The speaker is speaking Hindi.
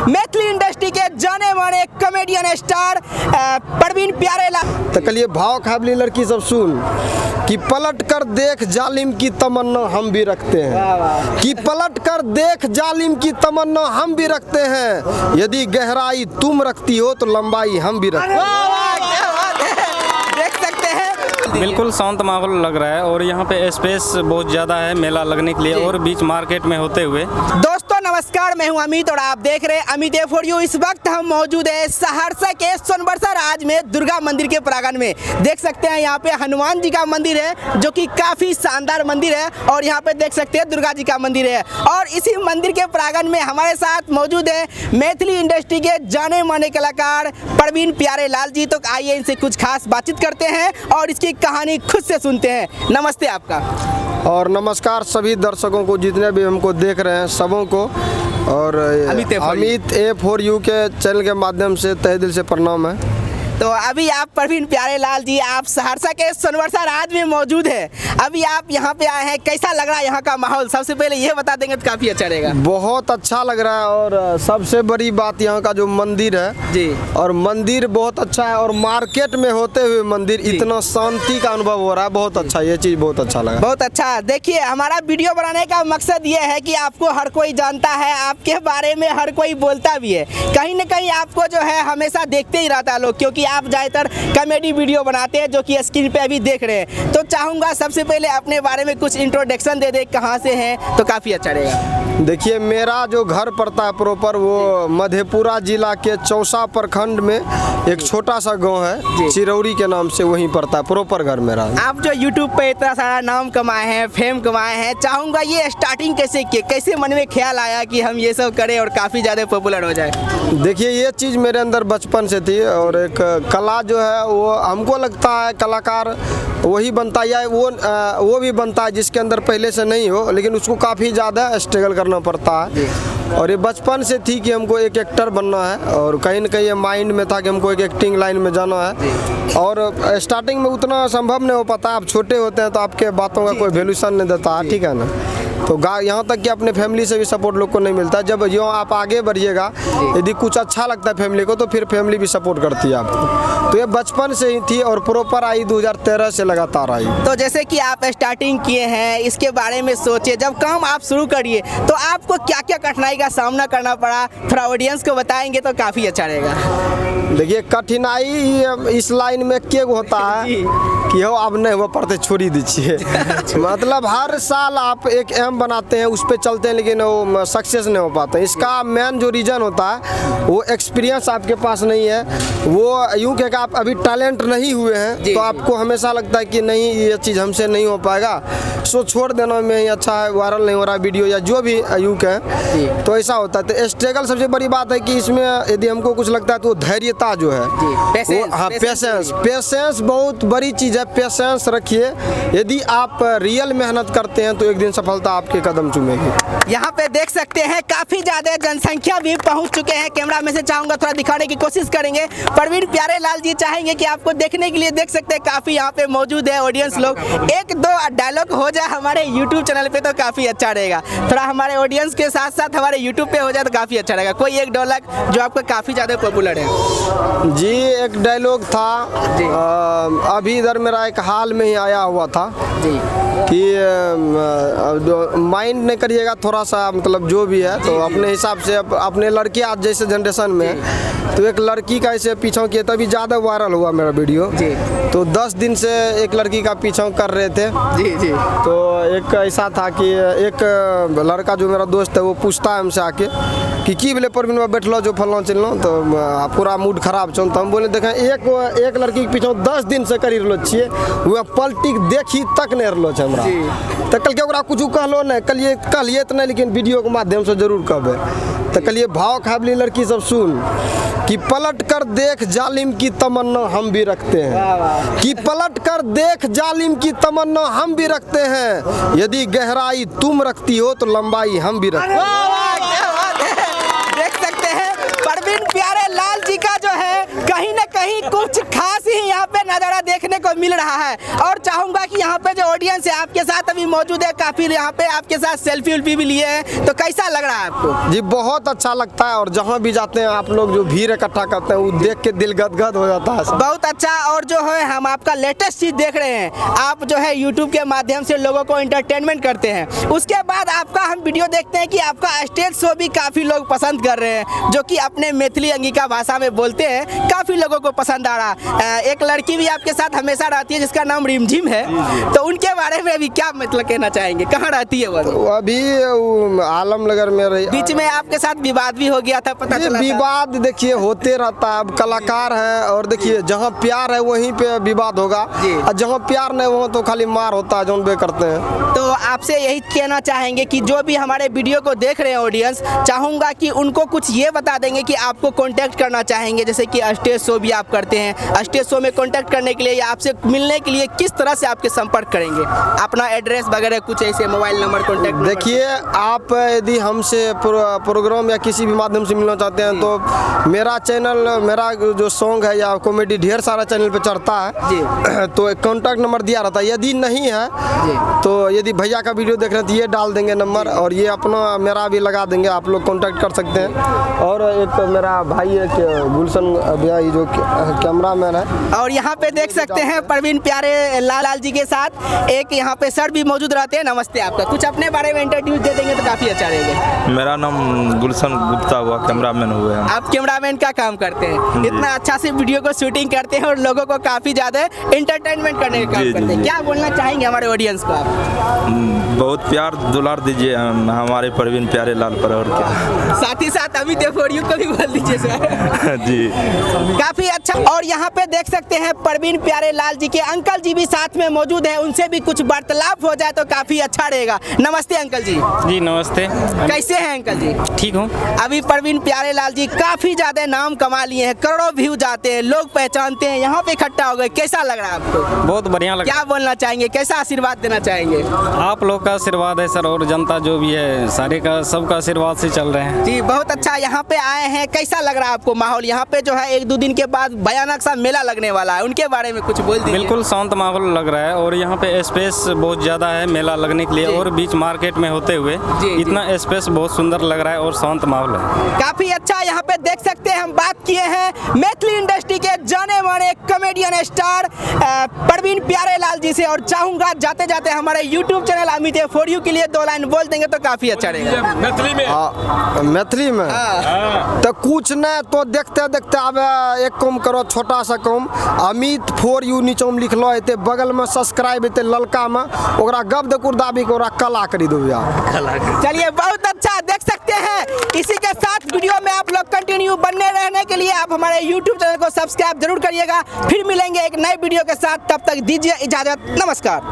मैथिली इंडस्ट्री के जाने माने कॉमेडियन स्टार प्रवीण प्यारेलाल। तो कलिए भाव खाबली लड़की सब सुन कि पलट कर देख जालिम की तमन्ना हम भी रखते हैं, कि पलट कर देख जालिम की तमन्ना हम भी रखते हैं, यदि गहराई तुम रखती हो तो लंबाई हम भी रखते हैं। देख सकते हैं बिल्कुल शांत माहौल लग रहा है और यहाँ पे स्पेस बहुत ज़्यादा है मेला लगने के लिए और बीच मार्केट में होते हुए। दोस्तों नमस्कार, मैं हूं अमित और आप देख रहे हैं अमित फॉर यू। इस वक्त हम मौजूद है सहरसा के सोनबरसा राज में दुर्गा मंदिर के प्रांगण में। देख सकते हैं यहाँ पे हनुमान जी का मंदिर है जो कि काफी शानदार मंदिर है और यहाँ पे देख सकते हैं दुर्गा जी का मंदिर है और इसी मंदिर के प्रांगण में हमारे साथ मौजूद है मैथिली इंडस्ट्री के जाने माने कलाकार प्रवीण प्यारेलाल जी। तो आइए इनसे कुछ खास बातचीत करते हैं और इसकी कहानी खुद से सुनते हैं। नमस्ते आपका। और नमस्कार सभी दर्शकों को जितने भी हमको देख रहे हैं सबों को, और अमित फॉर यू के चैनल के माध्यम से तहे दिल से प्रणाम है। तो अभी आप प्रवीण प्यारेलाल जी आप सहरसा के सोनबरसा राज में मौजूद है। अभी आप यहाँ पे आए हैं, कैसा लग रहा है यहाँ का माहौल? सबसे पहले ये बता देंगे तो काफी अच्छा रहेगा। बहुत अच्छा लग रहा है और सबसे बड़ी बात यहाँ का जो मंदिर है जी, और मंदिर बहुत अच्छा है और मार्केट में होते हुए मंदिर इतना शांति का अनुभव हो रहा है। बहुत अच्छा, ये चीज़ बहुत अच्छा लगा। बहुत अच्छा। देखिए हमारा वीडियो बनाने का मकसद ये है कि आपको हर कोई जानता है, आपके बारे में हर कोई बोलता भी है, कहीं ना कहीं आपको जो है हमेशा देखते ही रहता है लोग, क्योंकि आप ज़्यादातर कॉमेडी वीडियो बनाते हैं जो कि स्क्रीन पे अभी देख रहे हैं। तो चाहूँगा सबसे पहले अपने बारे में कुछ इंट्रोडक्शन दे दे, कहाँ से हैं तो काफ़ी अच्छा रहेगा। देखिए मेरा जो घर पड़ता है प्रॉपर वो मधेपुरा जिला के चौसा प्रखंड में एक छोटा सा गांव है चिरौरी के नाम से, वहीं पड़ता है प्रॉपर घर मेरा। आप जो यूट्यूब पे इतना सारा नाम कमाए हैं, फेम कमाए हैं, चाहूँगा ये स्टार्टिंग कैसे किए, कैसे मन में ख्याल आया कि हम ये सब करें और काफ़ी ज़्यादा पॉपुलर हो जाए? देखिए ये चीज़ मेरे अंदर बचपन से थी और एक कला जो है वो हमको लगता है कलाकार वही बनता है या वो भी बनता है जिसके अंदर पहले से नहीं हो, लेकिन उसको काफ़ी ज़्यादा स्ट्रगल करना पड़ता है। और ये बचपन से थी कि हमको एक एक्टर बनना है और कहीं ना कहीं ये माइंड में था कि हमको एक एक्टिंग लाइन में जाना है। और स्टार्टिंग में उतना संभव नहीं हो पाता, आप छोटे होते हैं तो आपके बातों का कोई वैल्यूशन नहीं देता है, ठीक है ना। तो यहाँ तक कि अपने फैमिली से भी सपोर्ट लोग को नहीं मिलता। जब यूँ आप आगे बढ़िएगा, यदि कुछ अच्छा लगता है फैमिली को तो फिर फैमिली भी सपोर्ट करती है आपको। तो ये बचपन से ही थी और प्रॉपर आई 2013 से लगातार आई। तो जैसे कि आप स्टार्टिंग किए हैं, इसके बारे में सोचे, जब काम आप शुरू करिए तो आपको क्या क्या कठिनाई का सामना करना पड़ा, थोड़ा ऑडियंस को बताएंगे तो काफ़ी अच्छा रहेगा। देखिए कठिनाई इस लाइन में क्या होता है कि हो अब नहीं हुआ पड़ते छोड़ी दीजिए। मतलब हर साल आप एक एम बनाते हैं, उस पर चलते हैं, लेकिन वो सक्सेस नहीं हो पाते। इसका मेन जो रीज़न होता है वो एक्सपीरियंस आपके पास नहीं है, वो यूँ कह के आप अभी टैलेंट नहीं हुए हैं तो आपको हमेशा लगता है कि नहीं ये चीज़ हमसे नहीं हो पाएगा, सो छोड़ देना में ही अच्छा है, वायरल नहीं हो रहा वीडियो या जो भी यूँ कहें, तो ऐसा होता है। तो स्ट्रगल सबसे बड़ी बात है कि इसमें यदि हमको कुछ लगता है तो धैर्यता जो है, हाँ पेशेंस बहुत बड़ी चीज़ है। पेशेंस रखिए, यदि आप रियल मेहनत करते हैं तो एक दिन सफलता आपके कदम चूमेगी। यहाँ पे देख सकते हैं काफी ज्यादा जनसंख्या भी पहुँच चुके हैं। कैमरा में से चाहूंगा थोड़ा दिखाने की कोशिश करेंगे। प्रवीण प्यारेलाल जी चाहेंगे कि आपको देखने के लिए, देख सकते हैं काफी यहाँ पे मौजूद है ऑडियंस लोग। एक दो डायलॉग हो जाए हमारे यूट्यूब चैनल पे तो काफी अच्छा रहेगा। थोड़ा हमारे ऑडियंस के साथ साथ हमारे यूट्यूब पे हो जाए तो काफी अच्छा रहेगा। कोई एक डायलॉग जो आपका काफी ज्यादा पॉपुलर है। जी एक डायलॉग था अभी इधर मेरा एक हाल में ही आया हुआ था कि माइंड नहीं करिएगा थोड़ा सा, मतलब जो भी है तो अपने हिसाब से अपने लड़के आज जैसे जनरेशन में तो एक लड़की का ऐसे पीछा किया, तभी ज़्यादा वायरल हुआ मेरा वीडियो। तो 10 दिन से एक लड़की का पीछा कर रहे थे। तो एक ऐसा था कि एक लड़का जो मेरा दोस्त है वो पूछता है हमसे आके कि बोले प्रवीण में बैठलो जो फलना चिलना, तो पूरा मूड खराब चल। तो हम बोले देखें एक लड़की के पीछे 10 दिन से करी रहलो छिए, वह पलटिक देखी तक नहीं रहलो छे हमरा। तो कल के ओकरा कुछ कहलो नहीं, कलिए तो नहीं, लेकिन वीडियो के माध्यम से जरूर कहबे। तो कलिए भाव खाबली लड़की सब सुन कि पलट कर देख जालिम की तमन्ना हम भी रखते हैं, कि पलट कर देख जालिम की तमन्ना हम भी रखते हैं, यदि गहराई तुम रखती हो तो लंबाई हम भी रखते हैं। देख सकते हैं प्रवीण प्यारेलाल जी का जो है कहीं ना कहीं कुछ खास ही यहाँ पे नजारा देखने को को मिल रहा है। और चाहूंगा कि यहाँ पे जो ऑडियंस है आपके साथ अभी मौजूद है, काफी यहाँ पे आपके साथ सेल्फी उल्फी भी लिए हैं, तो कैसा लग रहा है आपको? जी बहुत अच्छा लगता है, और जहाँ भी जाते हैं आप लोग जो भीड़ इकट्ठा करते हैं वो देख के दिल गदगद हो जाता है। बहुत अच्छा। और जो है हम आपका लेटेस्ट चीज देख रहे हैं, आप जो है यूट्यूब के माध्यम से लोगों को एंटरटेनमेंट करते हैं। उसके बाद आपका हम वीडियो देखते हैं कि आपका स्टेज शो भी काफी लोग पसंद कर रहे हैं, जो कि अपने मैथिली अंगिका भाषा में बोलते हैं, काफी लोगों को पसंद आ रहा। एक लड़की भी आपके साथ हमेशा रहती है जिसका नाम रिमझिम है, तो उनके बारे में अभी क्या मतलब कहना चाहेंगे, कहाँ रहती है वो? अभी आलमनगर में रही। बीच में आपके साथ विवाद भी हो गया था, पता चला था? विवाद देखिए होते रहता है, अब कलाकार हैं, और देखिए जहाँ प्यार है वहीं पे विवाद होगा, और जहाँ प्यार नहीं वहाँ तो खाली मार होता है, जो वे करते हैं। तो आपसे यही कहना चाहेंगे कि जो भी हमारे वीडियो को देख रहे हैं ऑडियंस, चाहूंगा कि उनको कुछ ये बता देंगे कि आपको कांटेक्ट करना चाहेंगे, जैसे कि स्टेज शो भी आप करते हैं, स्टेज शो में कांटेक्ट करने के लिए या आपसे मिलने के लिए किस तरह से आपके संपर्क करेंगे, अपना एड्रेस वगैरह कुछ ऐसे, मोबाइल नंबर, कांटेक्ट नंबर? देखिए आप यदि हमसे प्रोग्राम या किसी भी माध्यम से मिलना चाहते हैं तो मेरा चैनल, मेरा जो सॉन्ग है या कॉमेडी ढेर सारा चैनल पे चढ़ता है जी। तो कॉन्टैक्ट नंबर दिया रहता है, यदि नहीं है तो यदि भैया का वीडियो देख रहे हैं तो ये डाल देंगे नंबर, और ये अपना मेरा भी लगा देंगे, आप लोग कांटेक्ट कर सकते हैं। और एक मेरा भाई है गुलशन भैया, जो कैमरा मैन है। और यहाँ पे देख सकते हैं प्रवीण प्यारे लाल जी के साथ एक यहाँ पे सर भी मौजूद रहते हैं। नमस्ते, आपका कुछ अपने बारे में इंट्रोड्यूस दे देंगे तो काफी अच्छा रहेगा। मेरा नाम गुलशन गुप्ता हुआ, कैमरामैन हुए हैं। आप कैमरामैन का काम करते हैं, इतना अच्छा से वीडियो को शूटिंग करते हैं और लोगों को काफी ज्यादा एंटरटेनमेंट करने का काम करते हैं। क्या बोलना चाहेंगे हमारे ऑडियंस को आप? बहुत प्यार दुलार दीजिए हमारे प्रवीण प्यारे लाल पर, और क्या। साथ ही साथ अमित एफोरियो को भी बोल दीजिए सर। जी काफी अच्छा। और यहाँ पे देख सकते हैं प्रवीण प्यारे लाल जी के अंकल जी भी साथ में मौजूद है, उनसे भी कुछ वार्तालाप हो जाए तो काफी अच्छा रहेगा। नमस्ते अंकल जी। जी नमस्ते। कैसे हैं अंकल जी? ठीक हूँ। अभी प्रवीण प्यारे लाल जी काफी ज्यादा नाम कमा लिए हैं, करोड़ों व्यू जाते हैं, लोग पहचानते हैं, यहाँ पे इकट्ठा हो गए, कैसा लग रहा है आपको? बहुत बढ़िया लगा। क्या बोलना चाहेंगे, कैसा आशीर्वाद देना चाहेंगे? आप लोग का आशीर्वाद है सर, और जनता जो भी है सारे का सबका आशीर्वाद से चल रहे हैं। जी बहुत अच्छा। यहाँ पे आए हैं, कैसा लग रहा है आपको माहौल? यहाँ पे जो है 1-2 दिन के बाद भयानक सा मेला लगने वाला है, उनके बारे में कुछ बोल दीजिए। बिल्कुल शांत माहौल लग रहा है, और यहाँ पे स्पेस बहुत ज़्यादा है मेला लगने के लिए, और बीच मार्केट में होते हुए इतना स्पेस बहुत सुंदर लग रहा है और शांत माहौल है। काफी अच्छा। यहाँ पे देख सकते हैं हम बात किए हैं मैथिली इंडस्ट्री के जाने माने कॉमेडियन स्टार प्रवीण प्यारे लाल जी से, और चाहूंगा जाते जाते हमारे YouTube channel Amit for you के लिए 2 लाइन बोल देंगे तो काफी अच्छा रहेगा। मैथिली में तो कुछ नहीं, तो देखते देखते अब एक काम करो, छोटा सा काम, अमित फॉर यू नीचे में लिख लो, एते बगल में सब्सक्राइब एते ललका में, ओकरा गब्द कुर्दाबी को कला करी दो यार। चलिए बहुत अच्छा। देख सकते हैं इसी के साथ वीडियो में आप लोग कंटिन्यू बनने रहने के लिए आप हमारे यूट्यूब चैनल को सब्सक्राइब जरूर करिएगा। फिर मिलेंगे एक नए वीडियो के साथ, तब तक दीजिए इजाजत, नमस्कार।